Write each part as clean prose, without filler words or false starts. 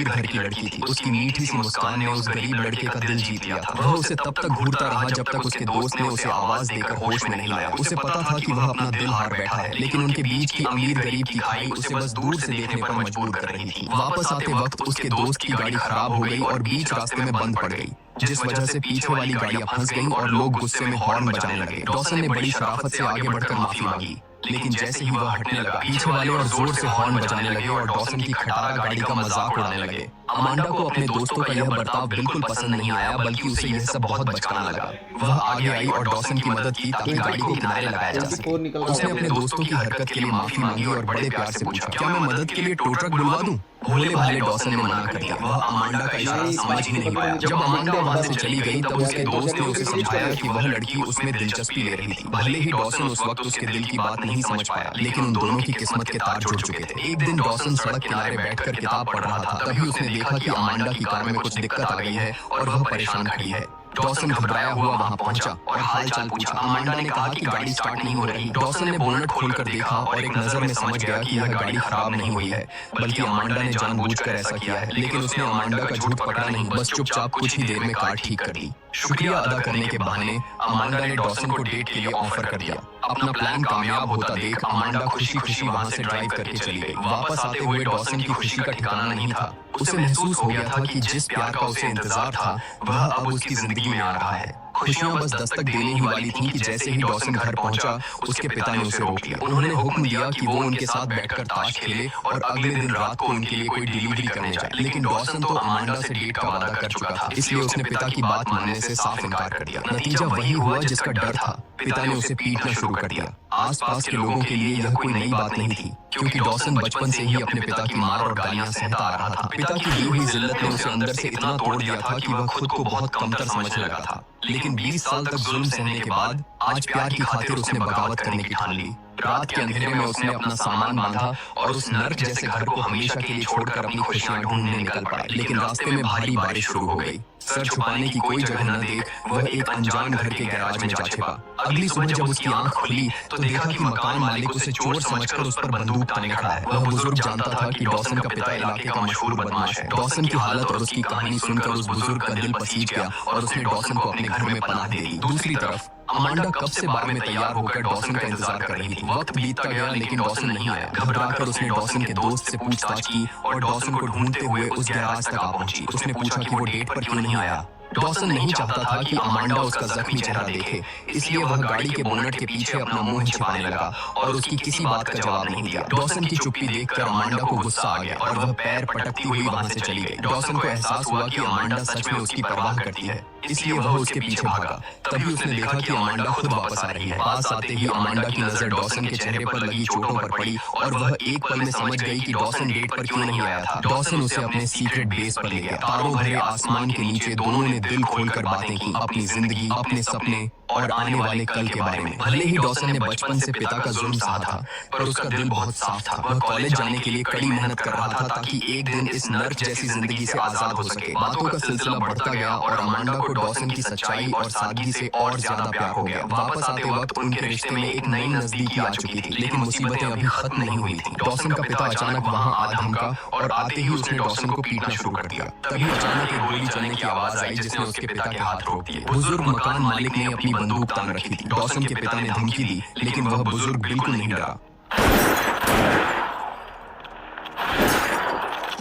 अमीर घर की लड़की थी। उसकी मीठी सी मुस्कान ने उस गरीब लड़के का दिल जीत लिया था। वह उसे तब तक घूरता रहा जब तक उसके दोस्त ने उसे आवाज देकर होश में नहीं लाया। उसे पता था कि वह अपना दिल हार बैठा है, लेकिन उनके बीच की अमीर गरीब की खाई उसे बस दूर से देखने पर मजबूर कर रही थी। वापस आते वक्त उसके दोस्त की गाड़ी खराब हो गई और बीच रास्ते में बंद पड़ गई, जिस वजह से पीछे वाली गाड़ियां फंस गईं और लोग गुस्से में हॉर्न बजाने लगे। डॉसन ने बड़ी शराफत से आगे बढ़कर माफी मांगी, लेकिन जैसे ही वह हटने लगा, पीछे वाले और जोर से हॉर्न बजाने लगे और डॉसन की खटारा गाड़ी का मजाक उड़ाने लगे। अमांडा को अपने दोस्तों का यह बर्ताव बिल्कुल पसंद नहीं आया, बल्कि उसे यह सब बहुत बचकाना लगा। वह आगे आई और डॉसन की मदद की ताकि गाड़ी को किनारे लगाया जा सके। उसने अपने दोस्तों की हरकत के लिए माफी मांगी और बड़े प्यार से पूछा, क्या मैं मदद के लिए टो ट्रक बुलवा दूं? भोले भाले डॉसन ने मना कर दिया। वह अमांडा का इशारा समझ ही नहीं पाया। जब अमांडा वहां से चली गई तब उसके दोस्त ने उसे समझाया कि वह लड़की उसमें दिलचस्पी ले रही थी। भले ही डॉसन उस वक्त उसके दिल की बात नहीं समझ पाया, लेकिन उन दोनों की किस्मत के तार जुड़ चुके थे। एक दिन डॉसन सड़क किनारे बैठकर किताब पढ़ रहा था, तभी उसने देखा कि अमांडा की कार में कुछ दिक्कत आ गई है और वह परेशान खड़ी है। डॉसन घबराया हुआ वहां पहुंचा और हालचाल पूछा। अमांडा ने कहा कि गाड़ी स्टार्ट नहीं हो रही। डॉसन ने बोनट खोलकर देखा और एक नजर में समझ गया कि यह गाड़ी खराब नहीं हुई है, बल्कि अमांडा ने जानबूझकर ऐसा किया है। लेकिन उसने अमांडा का झूठ पकड़ा नहीं, बस चुपचाप कुछ ही देर में कार ठीक कर दी। शुक्रिया अदा करने के बहाने अमांडा ने डॉसन को डेट के लिए ऑफर कर दिया। अपना प्लान कामयाब होता देख अमांडा खुशी खुशी वहां से ड्राइव करके चली गई। वापस आते हुए डॉसन की खुशी का ठिकाना नहीं था। उसे महसूस हो गया था कि जिस प्यार का उसे इंतजार था वह अब उसकी जिंदगी में आ रहा है। खुशियां बस दस्तक देने ही वाली थीं कि जैसे ही डॉसन घर पहुंचा, उसके पिता ने उसे रोक लिया। उन्होंने हुक्म दिया कि वो उनके साथ बैठकर ताश खेले और अगले दिन रात को उनके लिए कोई डिलीवरी करने जाए। लेकिन डॉसन तो अमांडा से डेट का वादा कर चुका था, इसलिए उसने पिता की बात मानने से साफ इनकार कर दिया। नतीजा वही हुआ जिसका डर था। पिता ने उसे पीटना शुरू कर दिया। आसपास के लोगों के लिए यह कोई नई बात नहीं थी, क्योंकि डॉसन बचपन से ही अपने पिता की मार और गालियां सहता आ रहा था। पिता की दी हुई जिल्लत ने उसे अंदर से इतना तोड़ दिया था कि वह खुद को बहुत कमतर समझने लगा था। लेकिन 20 साल तक जुल्म सहने के बाद आज प्यार की खातिर उसने बगावत करने की ठान ली। रात के अंधेरे में उसने अपना सामान बांधा और उस नर्क जैसे घर को हमेशा के लिए छोड़कर अपनी खुशियां ढूंढने निकल पड़ा। लेकिन रास्ते में भारी बारिश शुरू हो गई। सर छुपाने की कोई जगह न देख वह एक अनजान घर के गैराज में जा छिपा। अगली सुबह जब उसकी आंख खुली तो देखा कि मकान मालिक उसे चोर समझकर उस पर बंदूक ताने खड़ा है। वह बुजुर्ग जानता था कि डॉसन का पिता इलाके का मशहूर बदमाश है। डॉसन की हालत और उसकी कहानी सुनकर उस बुजुर्ग का दिल पसीज गया और उसने डॉसन को अपने घर में पनाह दे दी। दूसरी तरफ अमांडा कब से बार में तैयार होकर डॉसन का इंतजार कर रही थी। वक्त बीतता गया लेकिन डॉसन नहीं आया। घबराकर उसने डॉसन के दोस्त से पूछताछ की और डॉसन को ढूंढते हुए उस गैराज तक आ पहुंची। उसने पूछा कि वो डेट पर क्यों नहीं आया। डॉसन नहीं चाहता था कि अमांडा उसका जख्मी चेहरा देखे, इसलिए वह गाड़ी के बोनट के पीछे अपना मुंह छिपाने लगा और उसकी किसी बात का जवाब नहीं दिया। डॉसन की चुप्पी देखकर अमांडा को गुस्सा आ गया और वह पैर पटकती हुई वहां से चली गई। डॉसन को एहसास हुआ कि अमांडा सच में उसकी परवाह करती है, इसलिए वह उसके पीछे भागा। तभी उसने देखा कि अमांडा खुद वापस आ रही है। पास आते ही अमांडा की नजर डॉसन के चेहरे पर लगी चोटों पर पड़ी और वह एक पल में समझ गई कि डॉसन डेट पर क्यों नहीं आया था। डॉसन उसे अपने सीक्रेट बेस पर ले गया। तारों भरे आसमान के नीचे दोनों ने दिल खोलकर बातें की, अपनी जिंदगी, अपने सपने और आने वाले कल के बारे में। भले ही डॉसन ने बचपन से पिता का जुल्म सहा था, पर उसका दिल बहुत साफ था। वह कॉलेज जाने के लिए कड़ी मेहनत कर रहा था ताकि एक दिन इस नर्क जैसी जिंदगी से आजाद हो सके। बातों का सिलसिला बढ़ता गया और अमांडा को डॉसन की सच्चाई और सादगी से और ज्यादा प्यार हो गया। वापस आते वक्त उनके रिश्ते में एक नई नजदीकी आ चुकी थी, लेकिन मुसीबतें अभी खत्म नहीं हुई थी। डॉसन का पिता अचानक वहां आ धमका और आते ही उसने डॉसन को पीटना शुरू कर दिया। तभी अचानक एक गोली चलने की आवाज आई जिसने उसके पिता के हाथ रोक दिए। बुजुर्ग मकान मालिक ने अपनी बंदूक तान रखी थी। डॉसन के पिता ने धमकी दी, लेकिन वह बुजुर्ग बिल्कुल नहीं डरा।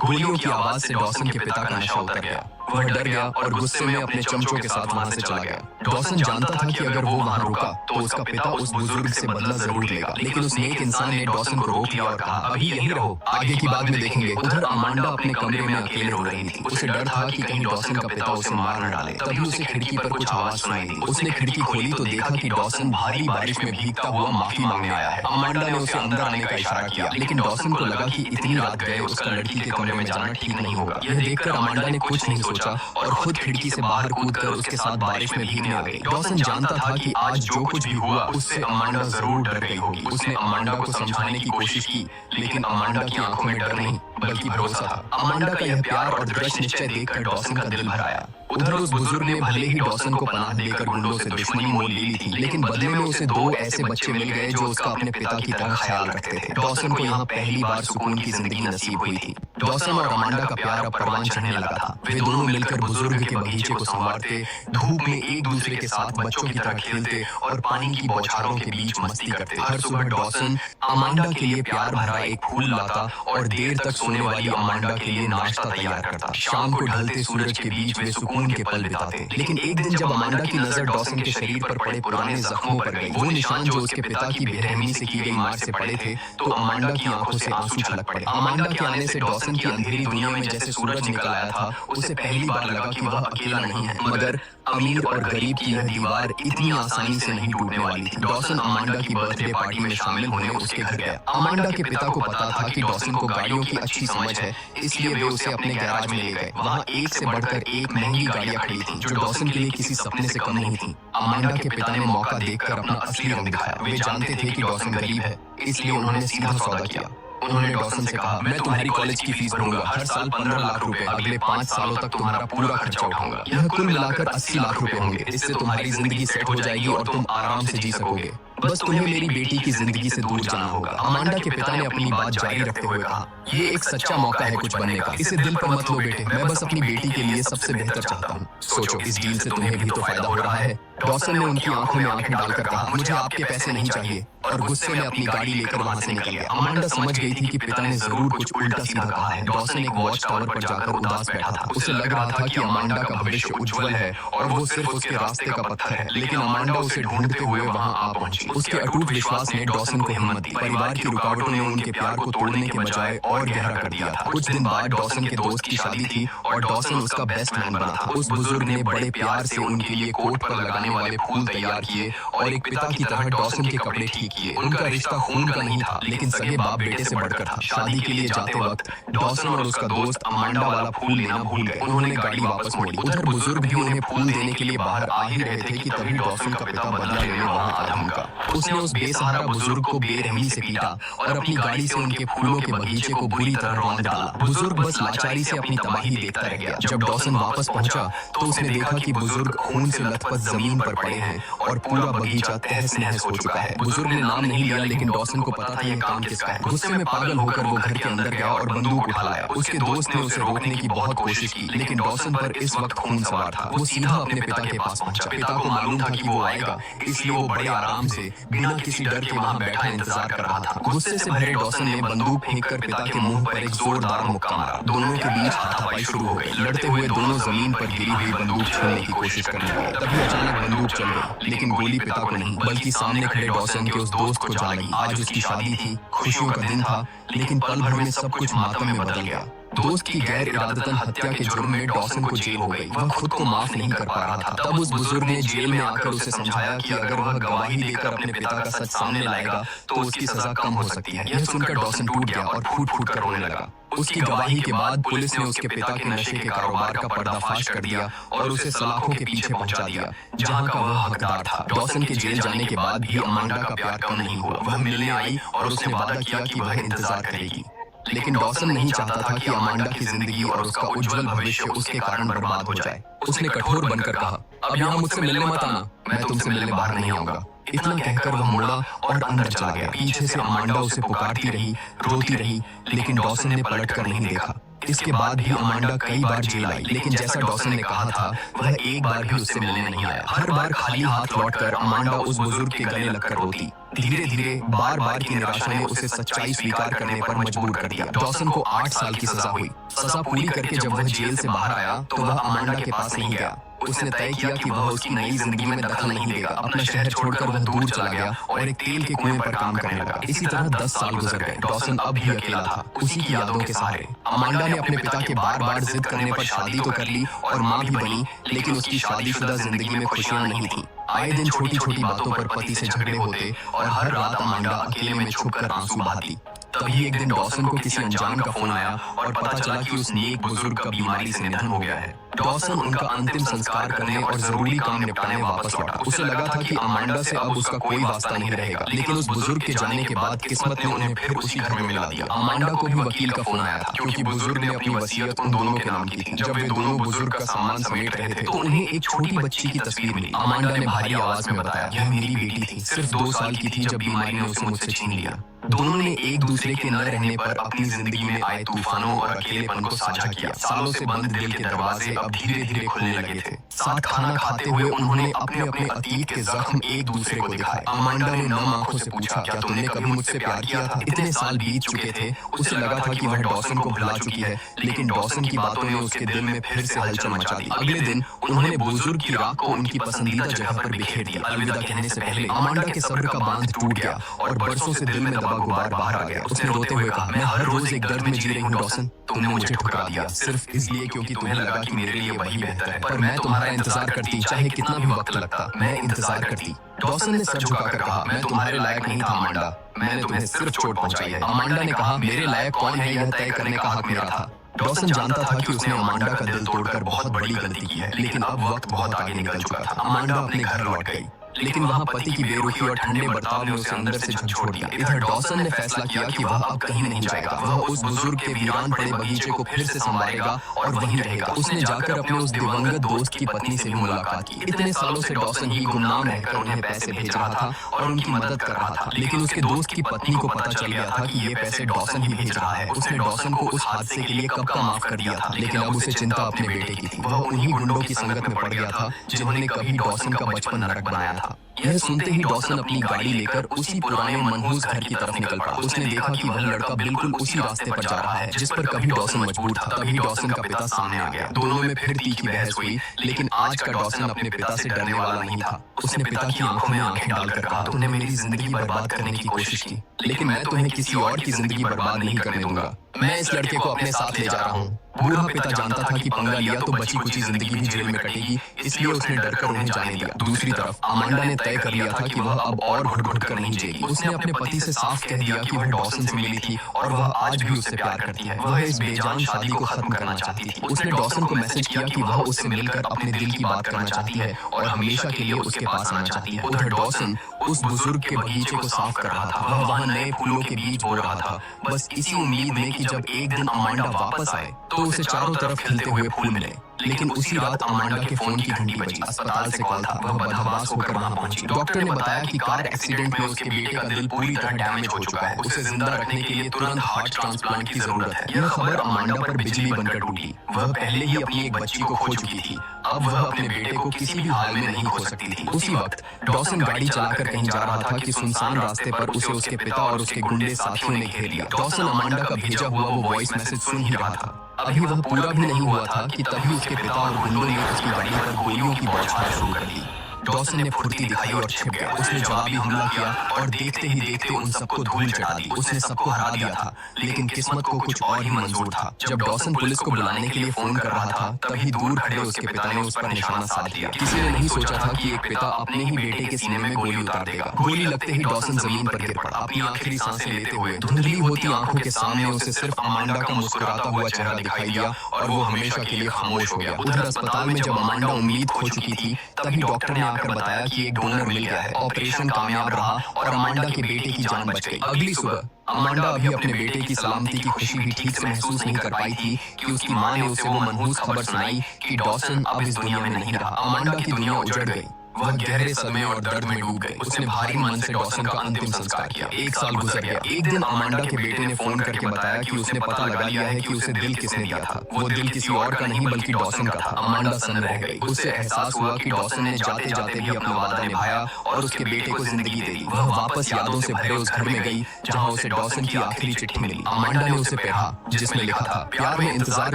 गोलियों की आवाज से डॉसन के पिता का नशा उतर गया। वह डर गया और गुस्से में अपने चमचों के साथ वहां से चला गया। डॉसन जानता था कि अगर वो वहां रुका तो उसका पिता उस बुजुर्ग से बदला जरूर लेगा, लेकिन उस नेक इंसान ने डॉसन को रोक लिया और कहा, अभी यहीं रहो, आगे की बात में देखेंगे। उधर अमांडा अपने कमरे में अकेले रो रही थी। उसे डर था कि कहीं डॉसन का पिता उसे मार न डाले। तभी उसे खिड़की पर कुछ आवाज सुनाई दी। उसने खिड़की खोली तो देखा कि डॉसन भारी बारिश में भीगता हुआ माफी मांगने आया है। अमांडा ने उसे अंदर आने का इशारा किया, लेकिन डॉसन को लगा कि इतनी रात गए उसका लड़की के कमरे में जाना ठीक नहीं होगा। यह देखकर अमांडा ने कुछ नहीं सोचा और खुद खिड़की से बाहर कूदकर उसके साथ बारिश में भीगने आ गई। डॉसन जानता था कि आज जो कुछ भी हुआ उससे अमांडा जरूर डर गई होगी। उसने अमांडा को समझाने की कोशिश की, लेकिन अमांडा की आंखों में डर नहीं बल्कि भरोसा था। अमांडा का यह प्यार और दृढ़ निश्चय देखकर डॉसन का दिल भर आया। उधर उस बुजुर्ग ने भले ही डॉसन को पनाह देकर गुंडों से दुश्मनी मोल ली थी, लेकिन बदले में उसे दो ऐसे बच्चे मिल गए जो उसका अपने पिता की तरह ख्याल रखते थे। डॉसन को यहाँ पहली बार सुकून की जिंदगी नसीब हुई थी। डॉसन और अमांडा का प्यार अब परवान चढ़ने लगा था। वे दोनों मिलकर बुजुर्ग के बगीचे को संवारते, धूप में एक दूसरे के साथ बच्चों की तरह खेलते और पानी की बौछारों के बीच मस्ती करते। हर सुबह डॉसन अमांडा के लिए प्यार भरा एक फूल लाता और देर तक सोने वाली अमांडा के लिए नाश्ता तैयार करता। शाम को ढलते सूरज के बीच वे सुकून के पल बिताते। लेकिन एक दिन जब अमांडा की नजर डॉसन के शरीर पर पड़े पुराने जख्मों पर गई, वो निशान जो उसके पिता की बेरहमी से की गई मार से पड़े थे, तो अमांडा की आंखों से आंसू छलक पड़े। अमांडा के आने से डॉसन की अंधेरी दुनिया में जैसे सूरज निकल आया था। उसे पहली बार लगा कि वह अकेला नहीं है, मगर अमीर और गरीब की यह दीवार इतनी आसानी से नहीं टूटने वाली थी। डॉसन अमांडा की बर्थडे पार्टी में शामिल होने उसके घर गया। अमांडा के पिता को पता था कि डॉसन को गाड़ियों की अच्छी समझ है, इसलिए वे उसे अपने गैराज में ले गए। वहाँ एक से बढ़कर एक महंगी गाड़ियां खड़ी थी, जो डॉसन के लिए किसी सपने से कम नहीं थी। अमांडा के पिता ने मौका देखकर अपना असली रंग दिखाया। वे जानते थे कि डॉसन गरीब है, इसलिए उन्होंने सीधा सौदा किया। उन्होंने डॉसन से कहा, मैं तुम्हारी कॉलेज की फीस भरूंगा, हर साल 15 लाख रुपए, अगले 5 सालों तक तुम्हारा पूरा खर्चा उठाऊंगा। यह कुल मिलाकर 80 लाख रुपए होंगे। इससे तुम्हारी जिंदगी सेट हो जाएगी और तुम आराम से जी सकोगे। बस तुम्हें मेरी बेटी की जिंदगी से दूर जाना होगा। अमांडा के पिता ने अपनी बात जारी रखते हुए कहा, ये एक सच्चा मौका है कुछ बनने का, इसे दिल पर मत लो बेटे। मैं बस अपनी बेटी के लिए सबसे बेहतर चाहता हूँ। सोचो, इस डील से तुम्हें भी तो फायदा हो रहा है। डॉसन ने उनकी आंखों में आंखें डालकर कहा, मुझे आपके पैसे नहीं चाहिए, और गुस्से में अपनी गाड़ी लेकर वहां से निकल गया। अमांडा समझ गई थी कि पिता ने जरूर कुछ उल्टा सीधा कहा है। डॉसन एक वॉच टावर पर जाकर उदास बैठा था। उसे लग रहा था कि अमांडा का भविष्य उज्जवल है और वो सिर्फ उसके रास्ते का पत्थर है। लेकिन अमांडा उसे ढूंढते हुए वहां आ पहुंची। उसके अटूट विश्वास ने डॉसन को हिम्मत दी। परिवार की रुकावटों ने उनके प्यार को तोड़ने के बजाय और गहरा कर दिया था। कुछ दिन बाद डॉसन के दोस्त की शादी थी और डॉसन उसका बेस्ट मैन बना था। उस बुजुर्ग ने बड़े प्यार से उनके लिए कोट पर लगाने वाले फूल तैयार किए और एक पिता की तरह डॉसन के कपड़े ठीक किए। उनका रिश्ता खून का नहीं था, लेकिन सगे बाप बेटे से बढ़कर था। शादी के लिए जाते वक्त डॉसन और उसका दोस्त अमांडा वाला फूल लेना भूल गए। उन्होंने गाड़ी वापस मोड़ी। उधर बुजुर्ग भी उन्हें फूल देने के लिए बाहर आ ही रहे थे कि तभी डॉसन का पिता बदला लेने वहां आ धमका। उसने उस बेसहारा बुजुर्ग को बेरहमी से पीटा और अपनी गाड़ी से उनके फूलों के बगीचे को बुरी तरह रौंद डाला। बुजुर्ग बस लाचारी से अपनी तबाही देखता रह गया। जब डॉसन वापस पहुंचा तो उसने देखा कि बुजुर्ग खून से लथपथ जमीन पर पड़े हैं और पूरा बगीचा तहस नहस हो चुका है। बुजुर्ग ने नाम नहीं लिया, लेकिन डॉसन को पता था यह काम किसका है। गुस्से में पागल होकर वो घर के अंदर गया और बंदूक उठा लाया। उसके दोस्त ने उसे रोकने की बहुत कोशिश की, लेकिन डॉसन पर इस वक्त खून सवार था। वो सीधा अपने पिता के पास पहुंचा। पिता को मालूम था कि वो आएगा, इसलिए वो बड़े आराम से बिना किसी डर के वहां बैठा इंतजार कर रहा था। गुस्से से भरे डॉसन ने बंदूक फेंककर पिता के मुंह पर एक जोरदार मुक्का मारा। दोनों के बीच हाथापाई शुरू हो गई। लड़ते हुए दोनों जमीन पर गिरी हुई बंदूक छीनने की कोशिश करने लगे। तभी अचानक बंदूक चल गई, लेकिन गोली पिता को नहीं बल्कि सामने खड़े डॉसन के उस दोस्त को जा लगी। आज उसकी शादी थी, खुशियों का दिन था, लेकिन पल भर में सब कुछ मातम में बदल गया। दोस्त की गैर इरादतन हत्या के जुर्म में डॉसन को जेल हो गई। वह खुद को माफ नहीं कर पा रहा था। तब उस बुजुर्ग ने जेल में आकर उसे समझाया कि अगर वह गवाही देकर अपने पिता का सच सामने लाएगा तो उसकी सजा कम हो सकती है। यह सुनकर डॉसन टूट गया और फूट फूट कर रोने लगा। उसकी गवाही के बाद पुलिस ने उसके पिता के नशे के कारोबार का पर्दाफाश कर दिया और उसे सलाखों के पीछे पहुंचा दिया, जहां का वह हकदार था। डॉसन के जेल जाने के बाद भी अमांडा का प्यार कम नहीं हुआ। वह मिलने आई और उसने वादा किया कि वह इंतजार करेगी। लेकिन डॉसन नहीं चाहता था कि अमांडा की जिंदगी और उसका उज्जवल भविष्य उसके कारण बर्बाद हो जाए। उसने कठोर बनकर कहा, अब यहाँ मुझसे मिलने मत आना, मैं तुमसे मिलने बाहर नहीं आऊंगा। इतना कहकर वह मुड़ा और अंदर चला गया। पीछे से अमांडा उसे पुकारती रही, रोती रही, लेकिन डॉसन ने पलट कर नहीं देखा। इसके बाद भी अमांडा कई बार जेल आई, लेकिन जैसा डॉसन ने कहा था, वह एक बार भी उससे मिलने नहीं आया। हर बार खाली हाथ लौटकर अमांडा उस बुजुर्ग के गले लगकर रोती। धीरे धीरे बार बार की निराशा ने उसे सच्चाई स्वीकार करने पर मजबूर कर दिया। डॉसन को 8 साल की सजा हुई। सजा पूरी करके जब वह जेल से बाहर आया तो वह अमांडा के पास नहीं गया। उसने तय किया कि वह उसकी नई जिंदगी में दखल नहीं देगा। अपना शहर छोड़कर वह दूर चला गया और एक तेल के कुएं पर काम करने लगा। इसी तरह 10 साल गुजर गए। डॉसन अब भी अकेला था, उसी की यादों के सहारे। अमांडा ने अपने पिता के बार बार जिद करने पर शादी तो कर ली और माँ भी बनी, लेकिन उसकी शादीशुदा जिंदगी में खुशियां नहीं थी। आए दिन छोटी छोटी बातों पर पति से झगड़े होते और हर रात अमांडा अकेले में छुपकर आंसू बहाती। तभी एक दिन डॉसन को किसी अनजान का फोन आया और पता चला कि उस नेक बुजुर्ग का बीमारी से निधन हो गया है। डॉसन उनका अंतिम संस्कार करने और जरूरी काम निपटाने वापस लौटा। उसे लगा था कि अमांडा से अब उसका कोई वास्ता नहीं रहेगा, लेकिन उस बुजुर्ग के जाने के बाद किस्मत ने उन्हें फिर उसी घर में मिला दिया। अमांडा को भी वकील का फोन आया था, क्योंकि बुजुर्ग ने अपनी वसीयत उन दोनों के नाम की थी। जब वे दोनों बुजुर्ग का सामान समेट रहे थे तो उन्हें एक छोटी बच्ची की तस्वीर मिली। अमांडा ने भारी आवाज में बताया, यह मेरी बेटी थी, सिर्फ 2 साल की थी जब बीमारी ने उसे मुझसे छीन लिया। दोनों ने एक दूसरे के न रहने पर अपनी जिंदगी में आए तूफानों और अकेलेपन को साझा किया। सालों से बंद दिल के दरवाजे अब धीरे धीरे खुलने लगे थे। साथ खाना खाते हुए उन्होंने अपने अपने अतीत के जख्म एक दूसरे को दिखाए। अमांडा ने नम आंखों से पूछा, क्या तुमने कभी मुझसे प्यार किया था? इतने साल बीत चुके थे, उसे लगा था कि वह डॉसन को भुला चुकी है, लेकिन डॉसन की बातों ने उसके दिल में फिर से हलचल मचा दी। अगले दिन उन्होंने बुजुर्ग की राख को उनकी पसंदीदा जगह पर बिखेर दिया। अलविदा कहने से पहले अमांडा के सब्र का बांध टूट गया और बरसों से दिल में दबा गुबार बाहर आ गया। उसने रोते हुए कहा, मैं हर रोज एक दर्द में जी रही हूँ डॉसन। तुमने मुझे ठुकरा दिया सिर्फ इसलिए क्योंकि तुम्हें लगा कि मेरे लिए वही बेहतर है, पर मैं तुम्हारा इंतजार करती, चाहे कितना भी वक्त लगता, मैं इंतजार करती। डॉसन ने सर झुकाकर कहा, मैं तुम्हारे लायक नहीं था अमांडा, मैंने तुम्हें सिर्फ चोट पहुंचाई है। अमांडा ने कहा, मेरे लायक कौन है यह तय करने का हक मेरा था। डॉसन जानता था कि उसने अमांडा का दिल तोड़कर बहुत बड़ी गलती की है, लेकिन अब वक्त बहुत आगे निकल चुका था। अमांडा अपने घर लौट गई, लेकिन वहाँ पति की बेरुखी और ठंडे बर्ताव ने उसे अंदर से झकझोर दिया। इधर डॉसन ने फैसला किया कि वह अब कहीं नहीं जाएगा। वह उस बुजुर्ग के वीरान पड़े बगीचे को फिर से संभालेगा और वहीं रहेगा। उसने जाकर अपने उस दिवंगत दोस्त की पत्नी से भी मुलाकात की। इतने सालों से डॉसन ही गुमनाम रहकर उन्हें पैसे भेज रहा था और उनकी मदद कर रहा था, लेकिन उसके दोस्त की पत्नी को पता चल गया था कि ये पैसे डॉसन ही भेज रहा है। उसने डॉसन को उस हादसे के लिए कब का माफ कर दिया था, लेकिन अब उसे चिंता अपने बेटे की थी। वह उन्हीं गुंडों की संगत में पड़ गया था जिन्होंने कभी डॉसन का बचपन नरक बनाया था। यह सुनते ही डॉसन अपनी गाड़ी लेकर उसी पुराने मनहूस घर की तरफ निकल पड़ा। उसने देखा कि वह लड़का बिल्कुल उसी रास्ते पर जा रहा है जिस पर कभी डॉसन मजबूर था। तभी डॉसन का पिता सामने आ गया। दोनों में फिर तीखी बहस हुई, लेकिन आज का डॉसन अपने पिता से डरने वाला नहीं था। उसने पिता की आंखों में आंखें डालकर कहा, तुमने मेरी जिंदगी बर्बाद करने की कोशिश की, लेकिन मैं तुम्हें किसी और की जिंदगी बर्बाद नहीं करने दूंगा। मैं इस लड़के को अपने साथ ले जा रहा हूँ। बूढ़ा पिता जानता था कि पंगा लिया तो बची कुची जिंदगी भी जेल में कटेगी, इसलिए उसने डरकर उन्हें जाने दिया। दूसरी तरफ अमांडा ने तय कर लिया था कि वह अब और घुट-घुट कर नहीं जिएगी। उसने अपने पति से साफ कह दिया कि वह डॉसन से मिली थी और वह आज भी उससे प्यार करती है। वह इस बेजान शादी को खत्म करना चाहती थी। उसने डॉसन को मैसेज किया कि वह उससे मिलकर अपने दिल की बात करना चाहती है और हमेशा के लिए उसके पास आना चाहती है। उधर डॉसन उस बुजुर्ग के बगीचे को साफ कर रहा था। वह वहाँ नए फूलों के बीज बो रहा था, बस इसी उम्मीद में कि जब एक दिन अमांडा वापस आए तो उसे चारों तरफ खिलते हुए फूल मिले। लेकिन उसी रात अमांडा के फोन की घंटी बजी। अस्पताल से कॉल था। वह बदहवास होकर वहां पहुंची। डॉक्टर ने बताया कि कार एक्सीडेंट में उसके बेटे का दिल पूरी तरह डैमेज हो चुका है। उसे जिंदा रखने के लिए तुरंत हार्ट ट्रांसप्लांट की जरूरत है। यह खबर अमांडा पर बिजली बनकर टूटी। वह पहले ही अपनी एक बच्ची को खो चुकी थी, अब वह अपने बेटे को किसी भी हाल में नहीं खो सकती थी। उसी वक्त डॉसन गाड़ी चलाकर कहीं जा रहा था कि सुनसान रास्ते पर उसे उसके पिता और उसके गुंडे साथियों ने घेर लिया। डॉसन अमांडा का भेजा हुआ वो वॉइस मैसेज सुन ही रहा था। अभी वह पूरा भी नहीं हुआ था कि तभी उसके पिता और गुंडों ने उसकी गाड़ी पर गोलियों की बौछार शुरू कर दी। डॉसन ने फुर्ती दिखाई और छिप गया। उसने जवाबी हमला किया और देखते ही देखते उन सबको धूल चटा दी। उसने सबको हरा दिया था, लेकिन किस्मत को कुछ और ही मंजूर था। जब डॉसन पुलिस को बुलाने के लिए फोन कर रहा था, तभी दूर खड़े उसके पिता ने उस पर निशाना साध लिया। किसी ने नहीं सोचा था कि एक पिता अपने ही बेटे के सीने में गोली उतार देगा। गोली लगते ही डॉसन जमीन पर गिर पड़ा। अपनी आखिरी सांसें लेते हुए धुंधली होती आंखों के सामने उसे सिर्फ अमांडा का मुस्कुराता हुआ चेहरा दिखाई दिया और वो हमेशा के लिए खामोश हो गया। उधर अस्पताल में जब अमांडा उम्मीद खो चुकी थी, तभी डॉक्टर ने आकर बताया कि एक डोनर मिल गया है। ऑपरेशन कामयाब रहा और अमांडा के बेटे की जान बच गई। अगली सुबह अमांडा अभी अपने बेटे की सलामती की खुशी भी ठीक से महसूस नहीं कर पाई थी कि उसकी मां ने उसे वो मनहूस खबर सुनाई कि डॉसन अब इस दुनिया में नहीं रहा। अमांडा की दुनिया उजड़ गई। वह गहरे सदमे और दर्द में डूब गई। उसने भारी मन से डॉसन का अंतिम संस्कार किया। एक साल गुजर गया। एक दिन अमांडा के बेटे ने फोन करके बताया कि उसने पता लगा लिया है कि उसे दिल किसने दिया था। वो दिल किसी और का नहीं बल्कि डॉसन का था। अमांडा सन्न रह गई। उसे एहसास हुआ कि डॉसन ने जाते जाते भी अपना वादा निभाया और उसके बेटे को जिंदगी दे दी। वह वापस यादों से भरे उस घर में गई जहाँ उसे डॉसन की आखिरी चिट्ठी मिली। अमांडा ने उसे पढ़ा, जिसमें लिखा था, प्यार में इंतजार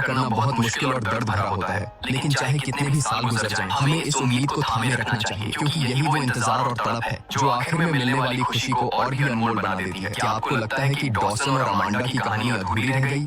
करना बहुत मुश्किल और दर्द भरा होता है, लेकिन चाहे कितने भी साल गुजर जाएं, हमें इस उम्मीद को थामे रखना चाहिए, क्योंकि यही वो इंतजार और तड़प है जो आखिर में मिलने वाली खुशी को और भी अनमोल बना देती है। क्या आपको लगता है कि डॉसन और अमांडा की कहानी अधूरी रह गई?